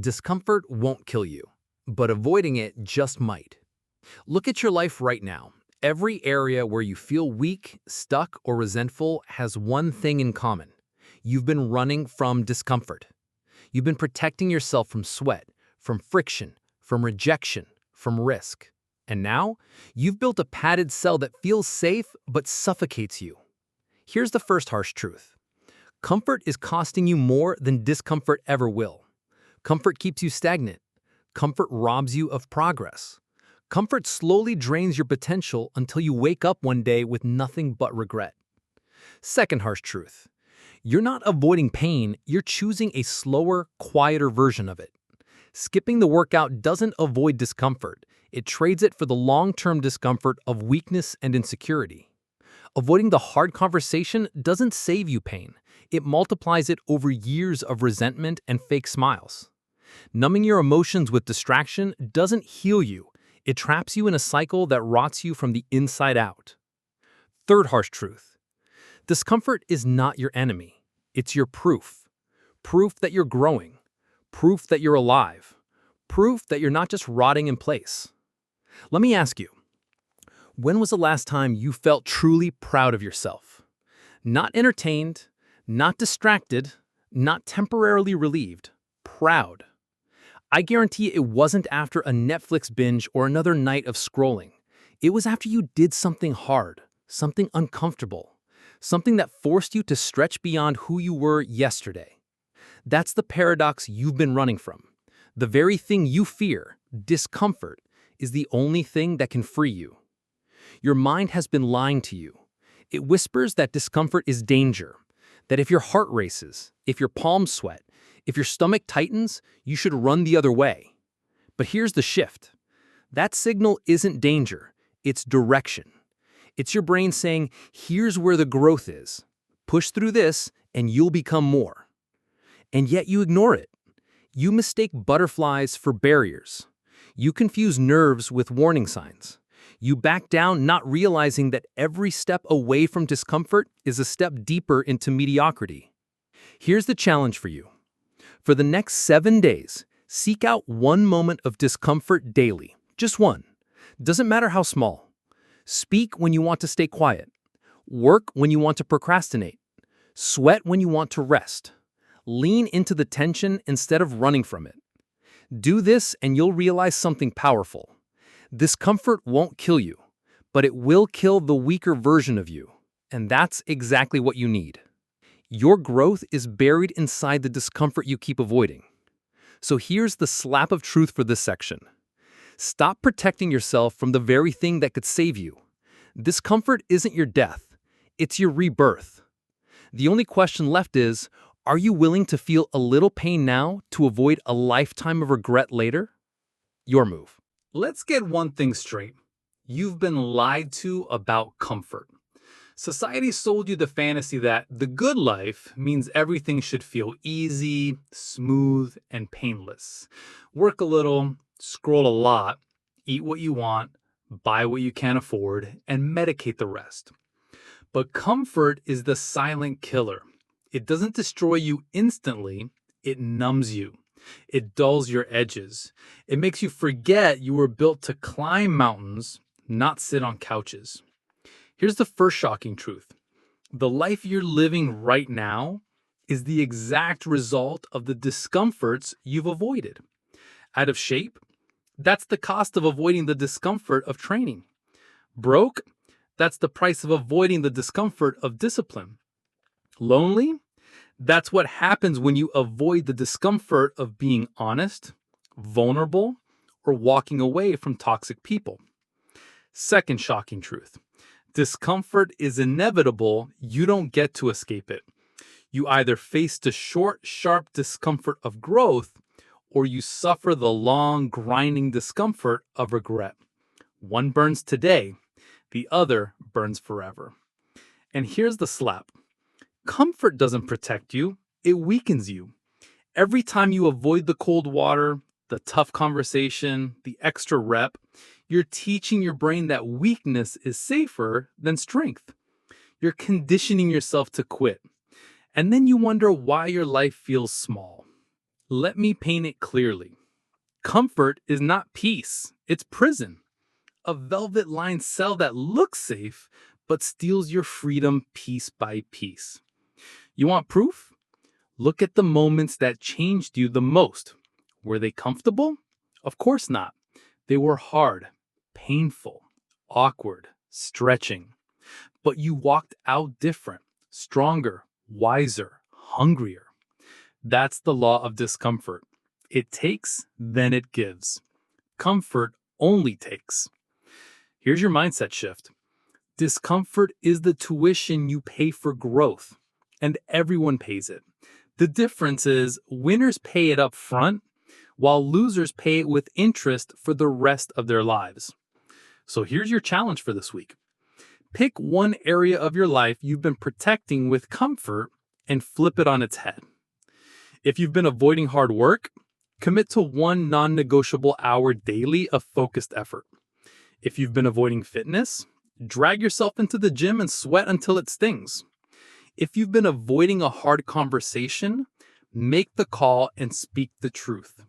Discomfort won't kill you, but avoiding it just might. Look at your life right now. Every area where you feel weak, stuck, or resentful has one thing in common. You've been running from discomfort. You've been protecting yourself from sweat, from friction, from rejection, from risk. And now, you've built a padded cell that feels safe but suffocates you. Here's the first harsh truth. Comfort is costing you more than discomfort ever will. Comfort keeps you stagnant. Comfort robs you of progress. Comfort slowly drains your potential until you wake up one day with nothing but regret. Second harsh truth. You're not avoiding pain, you're choosing a slower, quieter version of it. Skipping the workout doesn't avoid discomfort, it trades it for the long-term discomfort of weakness and insecurity. Avoiding the hard conversation doesn't save you pain, it multiplies it over years of resentment and fake smiles. Numbing your emotions with distraction doesn't heal you, it traps you in a cycle that rots you from the inside out. Third harsh truth. Discomfort is not your enemy. It's your proof. Proof that you're growing. Proof that you're alive. Proof that you're not just rotting in place. Let me ask you, when was the last time you felt truly proud of yourself? Not entertained, not distracted, not temporarily relieved. Proud. I guarantee it wasn't after a Netflix binge or another night of scrolling. It was after you did something hard, something uncomfortable, something that forced you to stretch beyond who you were yesterday. That's the paradox you've been running from. The very thing you fear, discomfort, is the only thing that can free you. Your mind has been lying to you. It whispers that discomfort is danger, that if your heart races, if your palms sweat, if your stomach tightens, you should run the other way. But here's the shift. That signal isn't danger, it's direction. It's your brain saying, here's where the growth is. Push through this and you'll become more. And yet you ignore it. You mistake butterflies for barriers. You confuse nerves with warning signs. You back down not realizing that every step away from discomfort is a step deeper into mediocrity. Here's the challenge for you. For the next 7 days, seek out one moment of discomfort daily. Just one. Doesn't matter how small. Speak when you want to stay quiet. Work when you want to procrastinate. Sweat when you want to rest. Lean into the tension instead of running from it. Do this and you'll realize something powerful. Discomfort won't kill you, but it will kill the weaker version of you. And that's exactly what you need. Your growth is buried inside the discomfort you keep avoiding. So here's the slap of truth for this section. Stop protecting yourself from the very thing that could save you. Discomfort isn't your death, it's your rebirth. The only question left is, are you willing to feel a little pain now to avoid a lifetime of regret later? Your move. Let's get one thing straight. You've been lied to about comfort. Society sold you the fantasy that the good life means everything should feel easy, smooth, and painless. Work a little, scroll a lot, eat what you want, buy what you can't afford, and medicate the rest. But comfort is the silent killer. It doesn't destroy you instantly, it numbs you. It dulls your edges. It makes you forget you were built to climb mountains, not sit on couches. Here's the first shocking truth. The life you're living right now is the exact result of the discomforts you've avoided. Out of shape? That's the cost of avoiding the discomfort of training. Broke? That's the price of avoiding the discomfort of discipline. Lonely? That's what happens when you avoid the discomfort of being honest, vulnerable, or walking away from toxic people. Second shocking truth. Discomfort is inevitable, you don't get to escape it. You either face the short, sharp discomfort of growth, or you suffer the long, grinding discomfort of regret. One burns today, the other burns forever. And here's the slap. Comfort doesn't protect you, it weakens you. Every time you avoid the cold water, the tough conversation, the extra rep, you're teaching your brain that weakness is safer than strength. You're conditioning yourself to quit. And then you wonder why your life feels small. Let me paint it clearly. Comfort is not peace, it's prison. A velvet-lined cell that looks safe, but steals your freedom piece by piece. You want proof? Look at the moments that changed you the most. Were they comfortable? Of course not. They were hard, painful, awkward, stretching. But you walked out different, stronger, wiser, hungrier. That's the law of discomfort. It takes, then it gives. Comfort only takes. Here's your mindset shift. Discomfort is the tuition you pay for growth, and everyone pays it. The difference is winners pay it up front, while losers pay it with interest for the rest of their lives. So here's your challenge for this week. Pick one area of your life you've been protecting with comfort and flip it on its head. If you've been avoiding hard work, commit to one non-negotiable hour daily of focused effort. If you've been avoiding fitness, drag yourself into the gym and sweat until it stings. If you've been avoiding a hard conversation, make the call and speak the truth.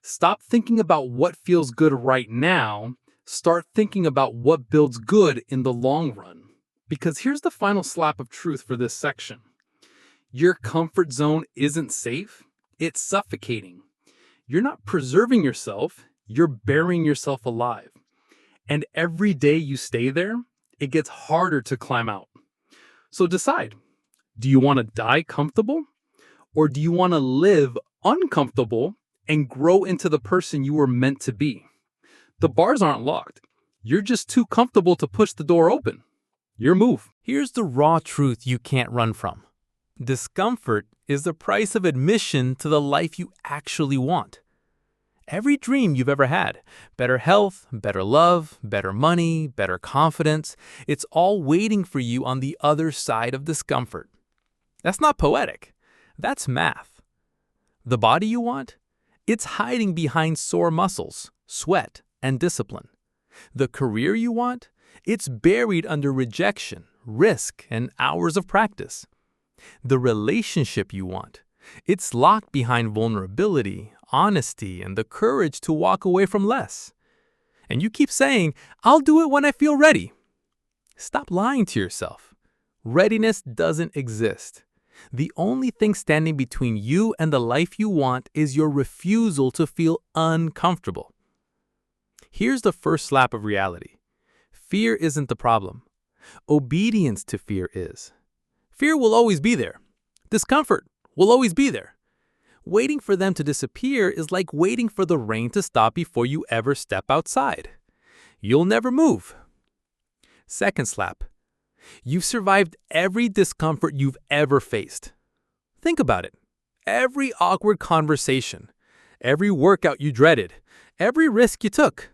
Stop thinking about what feels good right now. Start thinking about what builds good in the long run. Because here's the final slap of truth for this section. Your comfort zone isn't safe, it's suffocating. You're not preserving yourself, you're burying yourself alive. And every day you stay there, it gets harder to climb out. So decide, do you want to die comfortable? Or do you want to live uncomfortable and grow into the person you were meant to be? The bars aren't locked. You're just too comfortable to push the door open. Your move. Here's the raw truth you can't run from. Discomfort is the price of admission to the life you actually want. Every dream you've ever had, better health, better love, better money, better confidence, it's all waiting for you on the other side of discomfort. That's not poetic. That's math. The body you want? It's hiding behind sore muscles, sweat, and discipline. The career you want? It's buried under rejection, risk, and hours of practice. The relationship you want? It's locked behind vulnerability, honesty, and the courage to walk away from less. And you keep saying, I'll do it when I feel ready. Stop lying to yourself. Readiness doesn't exist. The only thing standing between you and the life you want is your refusal to feel uncomfortable. Here's the first slap of reality. Fear isn't the problem. Obedience to fear is. Fear will always be there. Discomfort will always be there. Waiting for them to disappear is like waiting for the rain to stop before you ever step outside. You'll never move. Second slap. You've survived every discomfort you've ever faced. Think about it. Every awkward conversation, every workout you dreaded, every risk you took.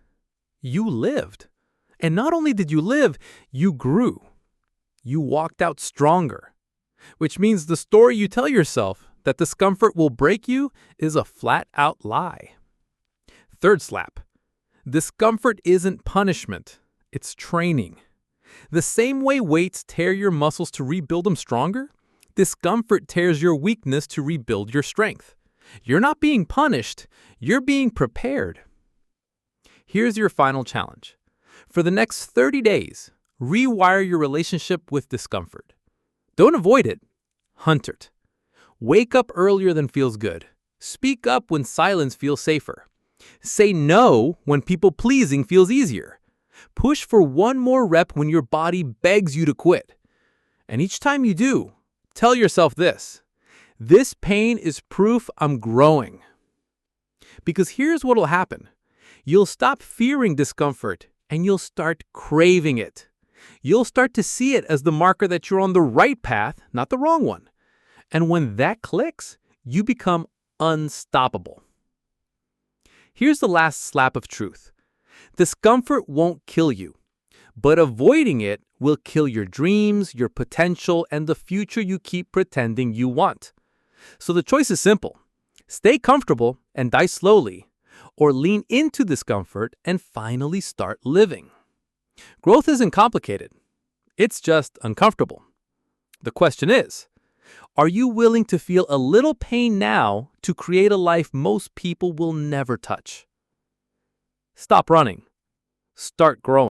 You lived. And not only did you live, you grew. You walked out stronger. Which means the story you tell yourself that discomfort will break you is a flat-out lie. Third slap. Discomfort isn't punishment. It's training. The same way weights tear your muscles to rebuild them stronger, discomfort tears your weakness to rebuild your strength. You're not being punished. You're being prepared. Here's your final challenge. For the next 30 days, rewire your relationship with discomfort. Don't avoid it. Hunt it. Wake up earlier than feels good. Speak up when silence feels safer. Say no when people-pleasing feels easier. Push for one more rep when your body begs you to quit. And each time you do, tell yourself this. This pain is proof I'm growing. Because here's what'll happen. You'll stop fearing discomfort and you'll start craving it. You'll start to see it as the marker that you're on the right path, not the wrong one. And when that clicks, you become unstoppable. Here's the last slap of truth. Discomfort won't kill you, but avoiding it will kill your dreams, your potential, and the future you keep pretending you want. So the choice is simple. Stay comfortable and die slowly, or lean into discomfort and finally start living. Growth isn't complicated. It's just uncomfortable. The question is, Are you willing to feel a little pain now to create a life most people will never touch? Stop running. Start growing.